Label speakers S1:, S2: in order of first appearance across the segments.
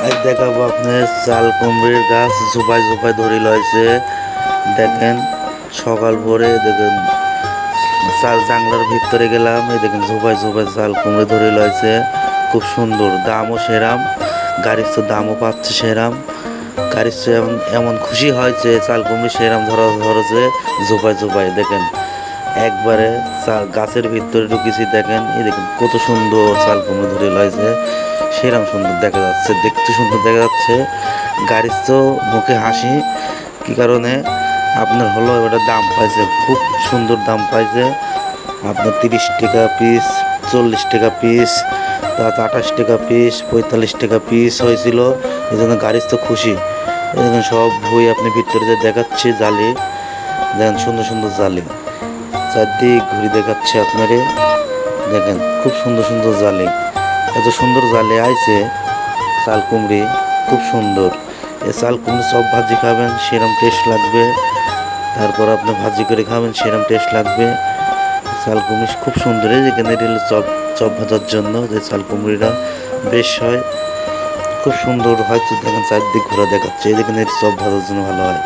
S1: আজ দেখাবো আপনার চাল কুমড়ির গাছ ঝোপায় ঝোপায় ধরে লইছে। দেখেন সকাল ভোরে দেখেন চাল জাংলার ভিতরে গেলাম, এই দেখেন ঝোপায় ঝোপায় চাল কুমড়ি ধরে লইছে। খুব সুন্দর, দামও সেরাম, গাড়ির তো দামও পাচ্ছে সেরাম। গাড়ির তো এমন এমন খুশি হয়েছে চাল কুমড়ি সেরাম ধরেছে ঝোপায় ঝোপায়। দেখেন একবারে গাছের ভিতরে ঢুকেছি, দেখেন এই দেখেন কত সুন্দর চাল কুমড়ো ধরে লয়েছে, সেরাম সুন্দর দেখা যাচ্ছে, দেখতে সুন্দর দেখা যাচ্ছে। গাড়ির তো মুখে হাসি, কি কারণে আপনার হলো ওটা দাম পাইছে, খুব সুন্দর দাম পাইছে। আপনার 30 টাকা পিস, 40 টাকা পিস, তারপর 28 টাকা পিস, 45 টাকা পিস হয়েছিল। এই জন্য গাড়ির তো খুশি। দেখেন সব বই আপনি ভিতরে যে দেখাচ্ছি জালি, দেখেন সুন্দর সুন্দর জালি, চারদিক ঘুরে দেখাচ্ছে আপনারে। দেখেন খুব সুন্দর সুন্দর জালি, এত সুন্দর জালি আইছে চাল কুমড়ি, খুব সুন্দর। এই চাল কুমড়ি সব ভাজি খাবেন সেরম টেস্ট লাগবে, তারপর আপনি ভাজি করে খাবেন সেরম টেস্ট লাগবে। চাল কুমড়ি খুব সুন্দর। এই যেখানে এটা হলো চপ, চপ ভাজার জন্য যে চাল কুমড়িটা বেশ হয়, খুব সুন্দর হয়তো। দেখেন চারদিক ঘোরা দেখাচ্ছে, এই যেখানে চপ ভাজার জন্য ভালো হয়।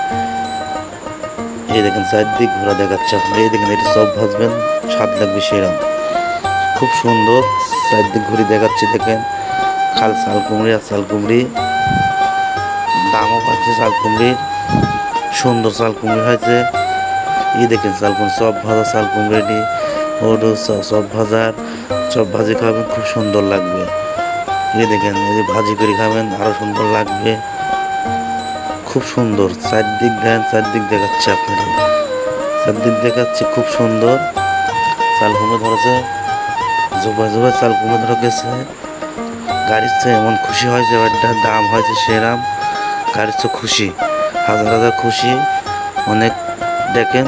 S1: এই দেখেন চারদিক ঘোরা দেখাচ্ছে আপনার, এই দেখেন এটা চপ ভাজবেন স্বাদ লাগবে সেরাম, খুব সুন্দর। চারদিক ঘুরে দেখাচ্ছে, দেখেন খাল চাল কুমড়ি আর চাল কুমড়ি, দামও পাচ্ছে চাল কুমড়ির, সুন্দর চাল কুমড়ি হয়েছে। এই দেখেন চাল কুমড়ি চপ ভাজা, চাল কুমড়ি ওটু চপ ভাজার, চপ ভাজি খাবেন খুব সুন্দর লাগবে। এই দেখেন এই যে ভাজি করে খাবেন আরো সুন্দর লাগবে, খুব সুন্দর। চারদিক দেন, চারদিক দেখাচ্ছে আপনারা, চারদিক দেখাচ্ছে খুব সুন্দর। চাল কুমড়ো ধরেছে, জোবা জোবা চাল কুমড়ো ধরে গেছে। গাড়ির তো এমন খুশি হয়েছে, ওটার দাম হয়েছে সেরাম, গাড়ির তো খুশি, হাজার হাজার খুশি অনেক। দেখেন